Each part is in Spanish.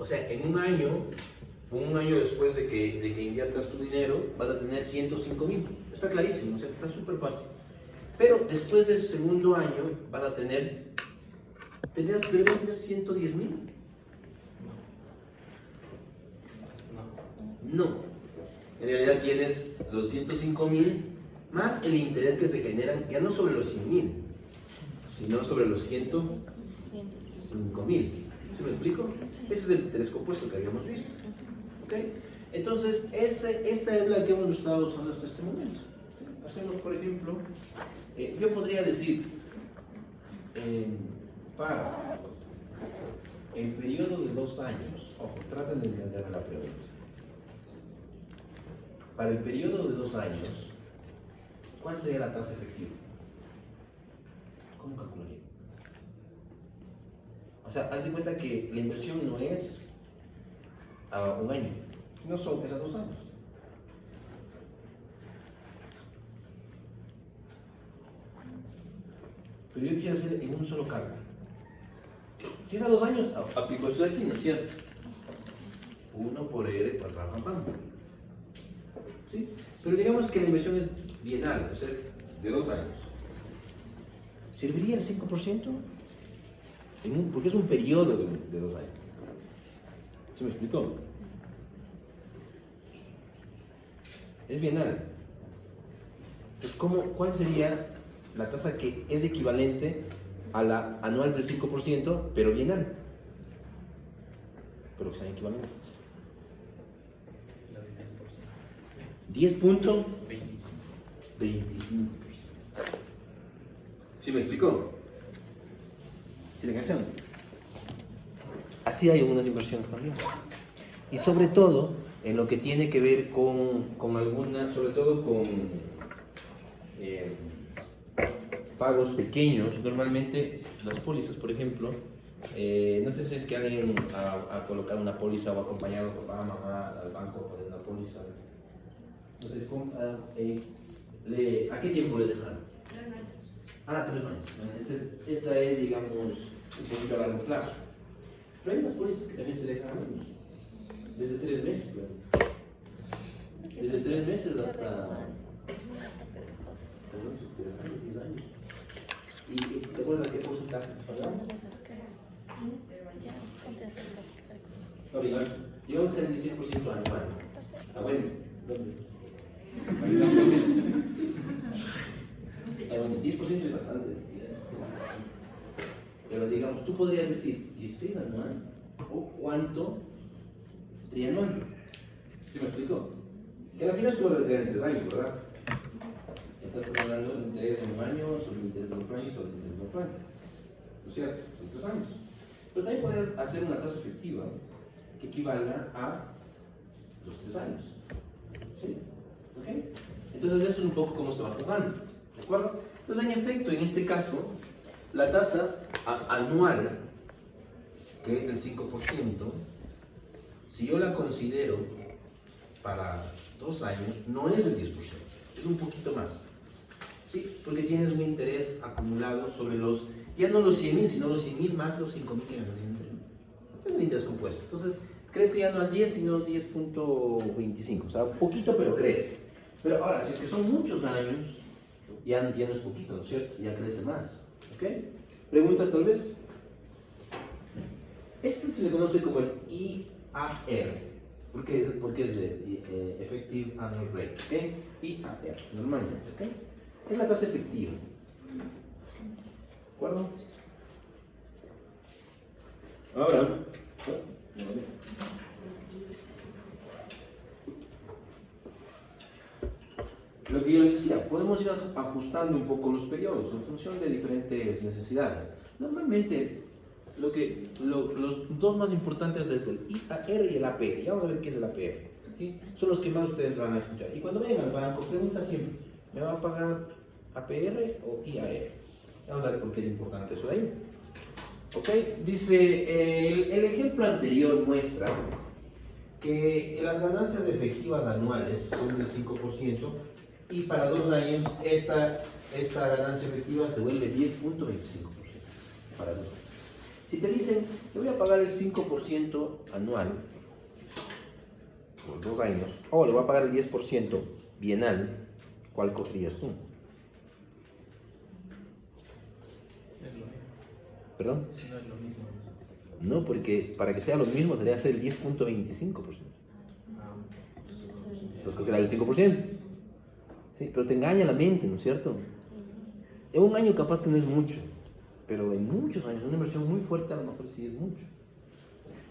O sea, en un año después de que inviertas tu dinero, vas a tener 105.000. Está clarísimo, o sea, está súper fácil. Pero después del segundo año, vas a tener, deberías tener 110.000. No. En realidad tienes los 105.000 más el interés que se generan, ya no sobre los 100.000, sino sobre los 105.000. ¿Se me explico? Ese es el interés compuesto que habíamos visto. ¿Ok? Entonces, esta es la que hemos estado usando hasta este momento. Hacemos, por ejemplo, yo podría decir, para el periodo de 2 años, ojo, traten de entender la pregunta. Para el periodo de 2 años, ¿cuál sería la tasa efectiva? ¿Cómo calcularía? O sea, haz de cuenta que la inversión no es a 1 año, sino es a 2 años. Pero yo quisiera hacer en un solo cálculo. Si es a 2 años, aplico esto de aquí, ¿no es cierto? 1 por R, pam. ¿Sí? Pero digamos que la inversión es bienal, o sea, es de 2 años. ¿Serviría el 5%? Porque es un periodo de 2 años. ¿Se me explicó? Es bienal. Entonces, ¿cuál sería la tasa que es equivalente a la anual del 5%, pero bienal? Pero que sean equivalentes. 10.25%. ¿Sí me explicó? ¿Sí la canción? Así hay algunas inversiones también. Y sobre todo, en lo que tiene que ver con alguna, sobre todo con pagos pequeños, normalmente las pólizas, por ejemplo, no sé si es que alguien ha colocado una póliza o ha acompañado a papá, mamá al banco a poner una póliza. Entonces, ¿a qué tiempo le dejaron? 3 años. Esta es, digamos, un poquito a largo plazo. Pero hay unas pólizas que también se dejan menos. Desde 3 meses, claro. Desde 3 meses hasta 10 años. ¿Y te acuerdas qué porcentaje pagaban? Yo que ser 16% anual. Bueno, ¿dónde? Bueno, 10% es bastante. Pero digamos, tú podrías decir 16 anual o cuánto trianual. ¿Sí me explico? Que al final tú vas a tener en 3 años, ¿verdad? Entonces estás hablando de interés en 1 año, sobre el interés de 2 años, sobre el interés de 2 años. ¿No es cierto? Son 3 años. Pero también podrías hacer una tasa efectiva que equivalga a los 3 años. ¿Sí? ¿Ok? Entonces eso es un poco cómo se va jugando. ¿De acuerdo? Entonces, en efecto, en este caso, la tasa anual, que es del 5%, si yo la considero para 2 años, no es del 10%, es un poquito más. ¿Sí? Porque tienes un interés acumulado sobre ya no los 100.000, sino los 100.000 más los 5.000 que ganan. Es el interés compuesto. Entonces, crece ya no al 10, sino 10.25. O sea, poquito, pero crece. Pero ahora, si es que son muchos años, ya no es poquito, ¿no es cierto? Ya crece más. ¿Ok? ¿Preguntas tal vez? Este se le conoce como el IAR. Porque es de Effective Annual Rate. ¿Ok? IAR, normalmente. ¿Ok? Es la tasa efectiva. ¿De acuerdo? Ahora, lo que yo les decía, podemos ir ajustando un poco los periodos en función de diferentes necesidades. Normalmente, los dos más importantes es el IAR y el APR. Ya vamos a ver qué es el APR. ¿Sí? Son los que más ustedes van a escuchar. Y cuando vayan al banco, preguntan siempre, ¿me va a pagar APR o IAR? Vamos a ver por qué es importante eso de ahí. ¿Ok? Dice, el ejemplo anterior muestra que las ganancias efectivas anuales son del 5% y para 2 años esta ganancia efectiva se vuelve 10.25% para 2 años. Si te dicen, te voy a pagar el 5% anual por 2 años, o le voy a pagar el 10% bienal, ¿cuál cogerías tú? ¿Perdón? No es lo mismo. No, porque para que sea lo mismo tendría que ser el 10.25%. Entonces cogerás el 5%. Sí, pero te engaña la mente, ¿no es cierto? En un año capaz que no es mucho, pero en muchos años, una inversión muy fuerte a lo mejor sí es mucho.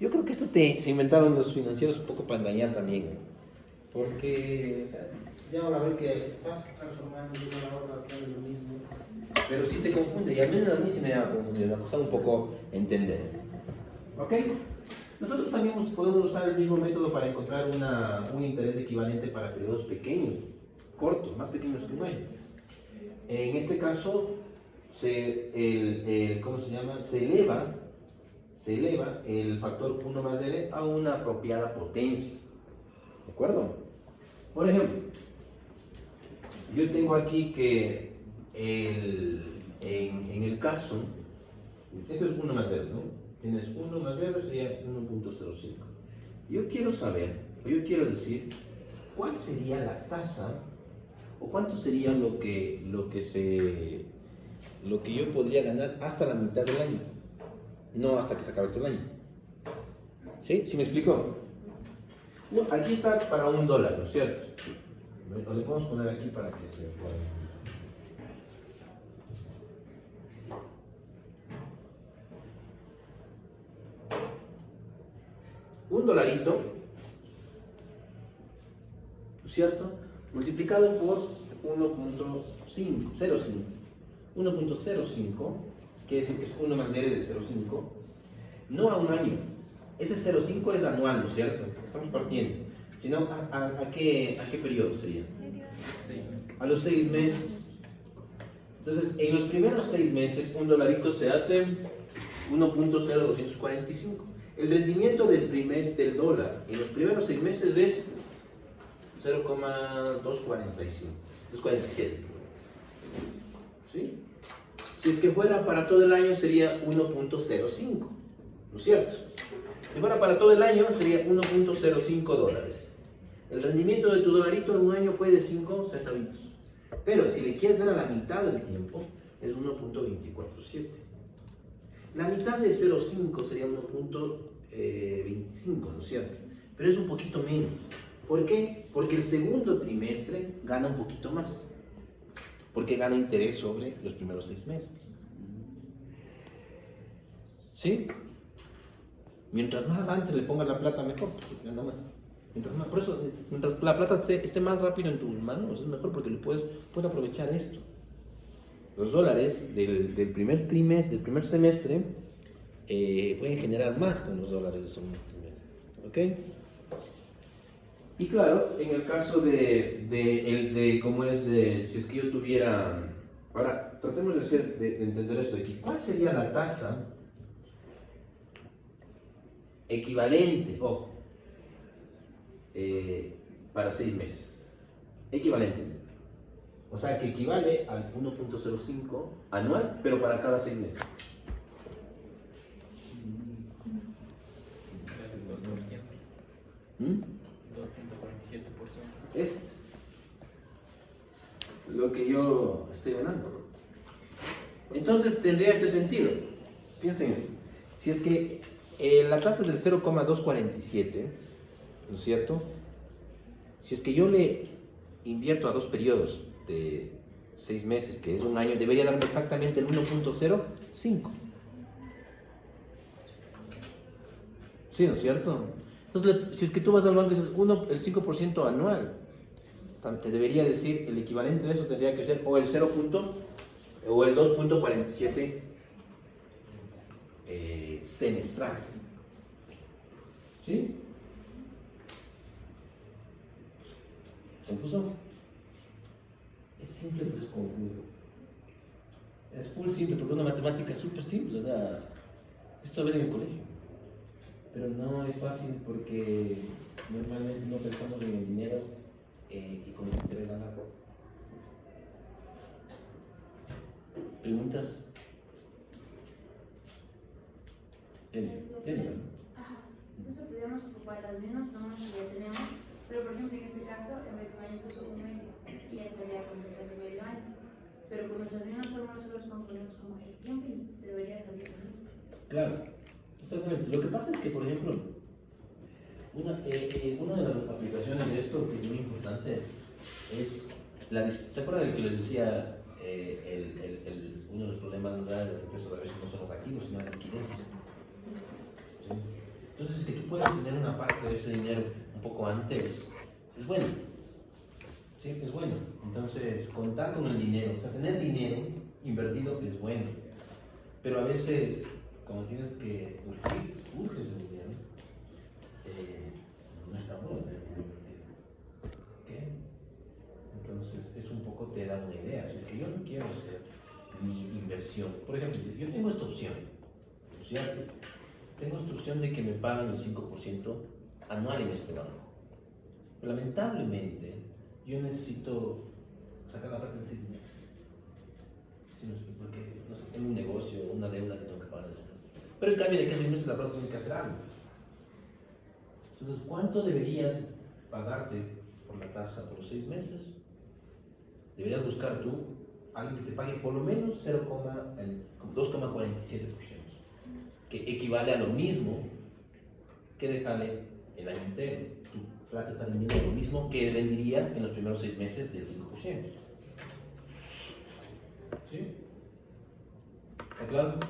Yo creo que esto se inventaron los financieros un poco para engañar también, ¿eh? Porque, o sea, ya van a ver que vas transformando de una a otra, todo es lo mismo. Pero sí te confunde, y al menos a mí sí me ha confundido, me ha costado un poco entender. ¿Ok? Nosotros también podemos usar el mismo método para encontrar un interés equivalente para periodos pequeños, cortos, más pequeños que un año. En este caso, ¿cómo se llama? Se eleva el factor 1 más R a una apropiada potencia. ¿De acuerdo? Por ejemplo, yo tengo aquí que en el caso, esto es 1 más R, ¿no? Tienes 1 más R sería 1.05. Yo quiero saber, o yo quiero decir, ¿cuál sería la tasa o cuánto sería lo que yo podría ganar hasta la mitad del año? No hasta que se acabe todo el año. ¿Sí? ¿Sí me explico? Bueno, aquí está para $1, ¿no es cierto? Lo le podemos poner aquí para que se pueda. $1, ¿no es cierto? Multiplicado por 1.05, quiere decir que es 1 más R de 0.5, no a un año. Ese 0.5 es anual, ¿no es cierto? Estamos partiendo. Sino, ¿a qué periodo sería? A los 6 meses. Entonces, en los primeros 6 meses, $1 se hace 1.0245. El rendimiento del dólar en los primeros 6 meses es 247. ¿Sí? Si es que fuera para todo el año sería 1.05, ¿no es cierto? Si fuera para todo el año sería $1.05. El rendimiento de tu dolarito en un año fue de 5 centavitos. Pero si le quieres ver a la mitad del tiempo, es 1.247. La mitad de 0.5 sería 1.25, ¿no es cierto? Pero es un poquito menos. ¿Por qué? Porque el segundo trimestre gana un poquito más. Porque gana interés sobre los primeros 6 meses. ¿Sí? Mientras más antes le pongas la plata, mejor. Nada más. Por eso, mientras la plata esté más rápido en tus manos, es mejor porque puedes aprovechar esto. Los dólares del primer trimestre, del primer semestre, pueden generar más con los dólares del segundo trimestre. ¿Ok? Y claro, en el caso cómo es si es que yo tuviera. Ahora, tratemos de entender esto de aquí. ¿Cuál sería la tasa equivalente, ojo, para 6 meses? Equivalente. O sea, que equivale al 1.05 anual, pero para cada 6 meses. ¿Mm? 2.47%. Es lo que yo estoy ganando. Entonces tendría este sentido. Piensen esto. Si es que la tasa es del 0,247, ¿no es cierto? Si es que yo le invierto a 2 periodos de 6 meses, que es un año, debería darme exactamente el 1.05. Sí, ¿no es cierto? Entonces, si es que tú vas al banco y dices el 5% anual, te debería decir el equivalente de eso tendría que ser o el 2.47 semestral. ¿Sí? ¿Confuso? Es simple, pero es confuso. Es full simple porque es una matemática súper simple. O sea, esto ves en el colegio. Pero no es fácil porque normalmente no pensamos en el dinero y con el interés ganar. ¿Preguntas? Ajá. Entonces podríamos ocupar las mismas normas que ya tenemos, pero por ejemplo en este caso, en vez de un año puso un medio y ya estaría completando medio año. Pero con nuestras mismas fórmulas nosotros componemos como el tiempo y debería salir lo mismo. Claro, exactamente. Lo que pasa es que, por ejemplo, una de las aplicaciones de esto que es muy importante es ¿se acuerdan de que les decía uno de los problemas de las empresas a veces no son los activos, sino la liquidez? ¿Sí? Entonces, que tú puedas tener una parte de ese dinero un poco antes, es bueno. Sí, es bueno. Entonces, contar con el dinero, o sea, tener dinero invertido es bueno. Pero a veces, como tienes que urges el dinero, no está bueno tener dinero invertido. ¿Ok? Entonces, es un poco te da una idea. Si es que yo no quiero hacer mi inversión, por ejemplo, yo tengo esta opción, ¿cierto? Tengo esta opción de que me pagan el 5% anual en este banco. Pero lamentablemente, yo necesito sacar la plata en 6 meses. ¿Sí? Porque no sé, tengo un negocio, una deuda que tengo que pagar después. Pero en cambio, de que 6 meses la plata tengo que hacer algo. Entonces, ¿cuánto deberían pagarte por la tasa por los 6 meses? Deberías buscar tú alguien que te pague por lo menos 2,47%, que equivale a lo mismo que dejarle el año entero. Tu plata está rendiendo lo mismo que rendiría en los primeros 6 meses del 5%. ¿Sí? ¿Está claro?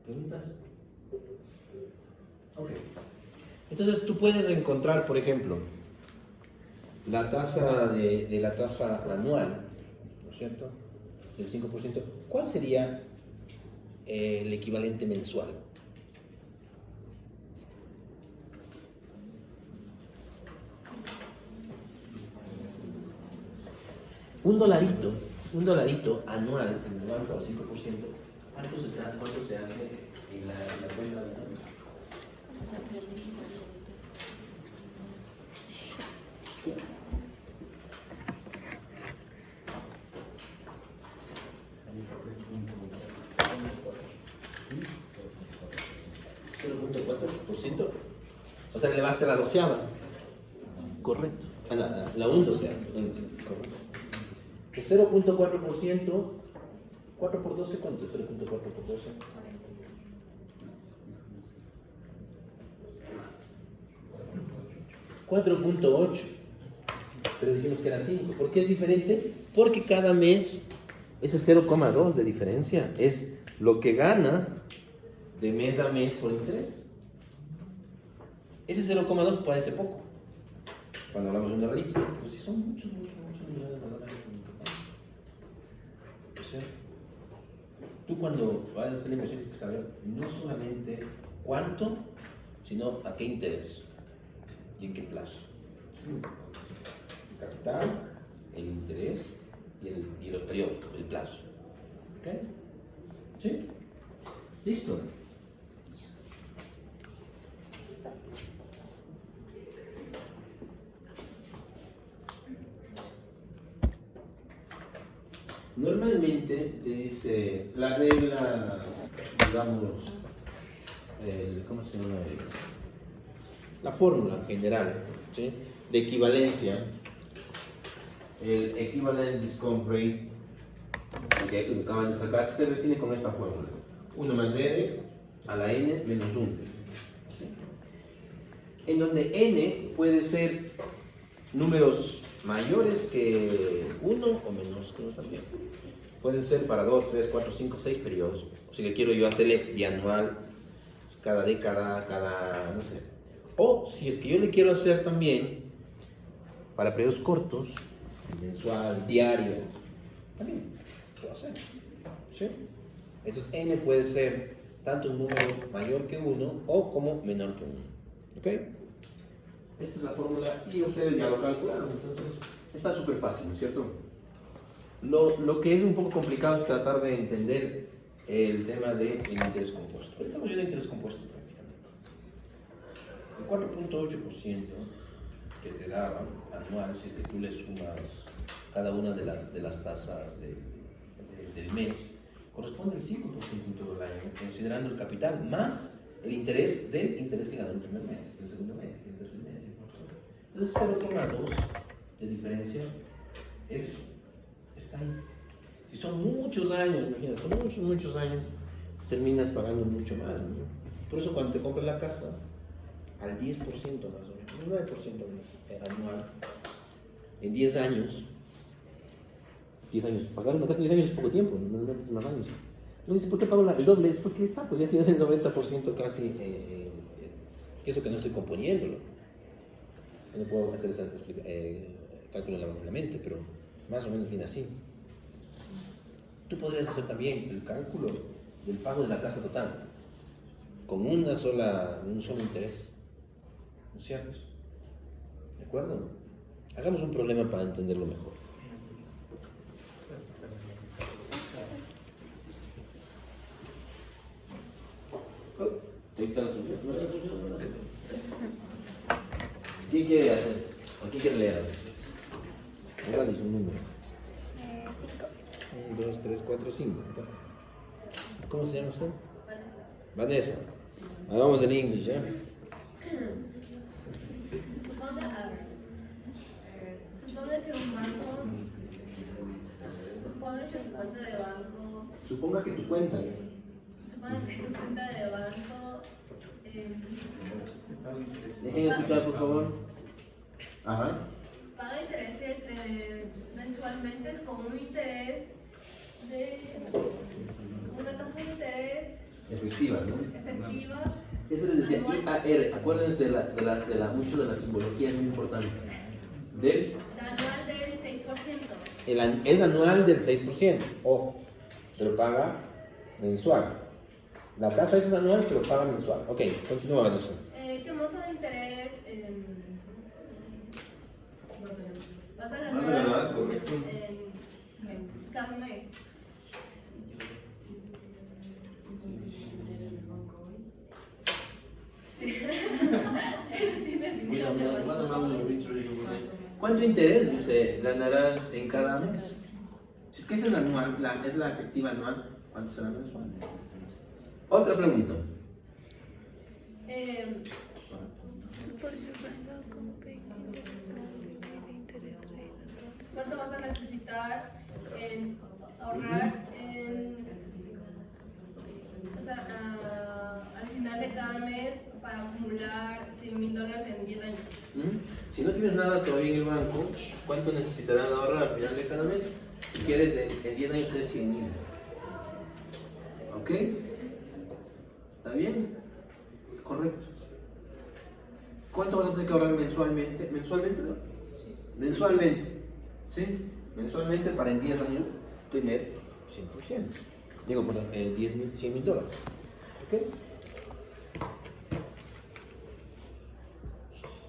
¿Preguntas? Ok. Entonces tú puedes encontrar, por ejemplo, la tasa de la tasa anual, ¿no es cierto? Del 5%. ¿Cuál sería el equivalente mensual? Un dolarito anual en el banco al 5%, ¿cuánto se hace en la cuenta de salud? ¿0.4%? O sea, elevaste la doceava. Correcto. La un doceava. Correcto. El 0.4%, 4 por 12, ¿cuánto es 0.4 por 12? 4.8. Pero dijimos que era 5. ¿Por qué es diferente? Porque cada mes ese 0,2 de diferencia es lo que gana de mes a mes por interés. Ese 0,2 parece poco cuando hablamos de un dolarito, pero si son muchos millones de dólares, ¿sí? Tú cuando vas a hacer la inversión tienes que saber no solamente cuánto, sino a qué interés y en qué plazo. El capital, el interés y los periodos, el plazo. ¿Ok? ¿Sí? Listo. Normalmente te dice la regla, digamos, ¿cómo se llama? La fórmula general, ¿sí? De equivalencia, el equivalent discount rate que acaban de sacar se define con esta fórmula: 1 más r a la n menos 1, ¿sí? En donde n puede ser números mayores que 1 o menos que 1 también. Pueden ser para 2, 3, 4, 5, 6 periodos. O sea que quiero yo hacerle bianual, cada década, cada, no sé. O si es que yo le quiero hacer también para periodos cortos, mensual, diario, también puedo hacer. ¿Sí? Entonces n puede ser tanto un número mayor que 1 o como menor que 1. ¿Ok? Esta es la fórmula y ustedes ya lo calcularon, entonces está súper fácil, ¿no es cierto? Lo que es un poco complicado es tratar de entender el tema del interés compuesto. Ahorita estamos viendo interés compuesto prácticamente. El 4.8% que te daba anual, si es que tú le sumas cada una de las tasas del mes, corresponde al 5% en todo el año, considerando el capital más el interés del interés que ganó el primer mes, el segundo mes, el tercer mes. Entonces 0,2 de diferencia está ahí. Si son muchos años, imagínate, son muchos años, terminas pagando mucho más, ¿no? Por eso cuando te compras la casa, al 10% más o menos, 9% anual, en 10 años, pagar una casa en 10 años es poco tiempo, normalmente es más años. No dices, ¿por qué pago el doble? Es porque está, pues ya tienes el 90% casi, eso que no estoy componiéndolo. No puedo hacer ese cálculo en la mente, pero más o menos viene así. Tú podrías hacer también el cálculo del pago de la casa total, con un solo interés, ¿no es cierto? ¿De acuerdo? Hagamos un problema para entenderlo mejor. Ahí está la solución. ¿Quién quiere hacer? ¿O quién quiere leer? Dale un número. 5. 1, 2, 3, 4, 5. ¿Cómo se llama usted? Vanessa. Ahí vamos en inglés, ¿ya? Suponga que un banco, suponga que su cuenta de banco, Suponga que tu cuenta. suponga que su cuenta de banco, Dejen escuchar, por favor. Ajá. paga intereses mensualmente con un interés de una tasa de interés Efectiva, ¿no? efectiva. Eso les decía IAR. Acuérdense mucho de la simbología, es muy importante. Anual del 6%. Es anual del 6%. Ojo, pero paga mensual. La tasa es anual, pero paga mensual. Ok, continúa, Vanessa. ¿Qué monto de interés vas a Vas a ganar, correcto. cada mes? ¿Cuánto interés, dice, ganarás en cada mes? Si es que esa es la anual, es la efectiva anual, ¿cuánto será mensual? Otra pregunta. ¿Cuánto vas a necesitar en ahorrar al final de cada mes para acumular $100,000 en 10 años? Si no tienes nada todavía en el banco, ¿cuánto necesitarán ahorrar al final de cada mes? Si quieres, en 10 años tienes 100,000. ¿Ok? ¿Está bien? Correcto. ¿Cuánto vas a tener que ahorrar mensualmente? ¿Mensualmente? No. Mensualmente. ¿Sí? Mensualmente para en 10 años tener 100%. Digo, por $100,000. ¿Ok?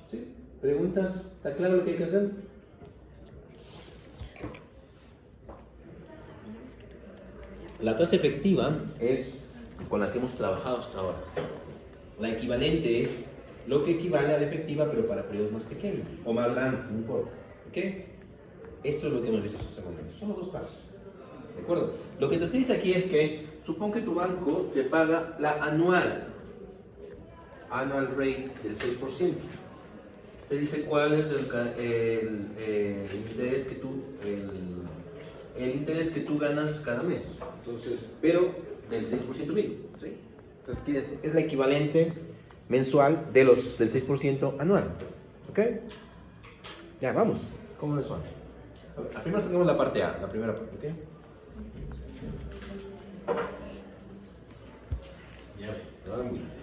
¿Sí? ¿Preguntas? ¿Está claro lo que hay que hacer? La tasa efectiva es con la que hemos trabajado hasta ahora. La equivalente es lo que equivale a la efectiva, pero para periodos más pequeños o más grandes, no importa. ¿Ok? Esto es lo que hemos visto hasta este momento. Son los dos pasos. ¿De acuerdo? Lo que te dice aquí es que supón que tu banco te paga la annual rate del 6%. Te dice cuál es el interés que tú ganas cada mes. Entonces, pero del 6% mínimo, ¿sí? Entonces, es la equivalente mensual del 6% anual. ¿Ok? Ya, vamos. ¿Cómo les va? Primero sacamos la parte A, la primera parte, ¿ok? Ya, muy bien.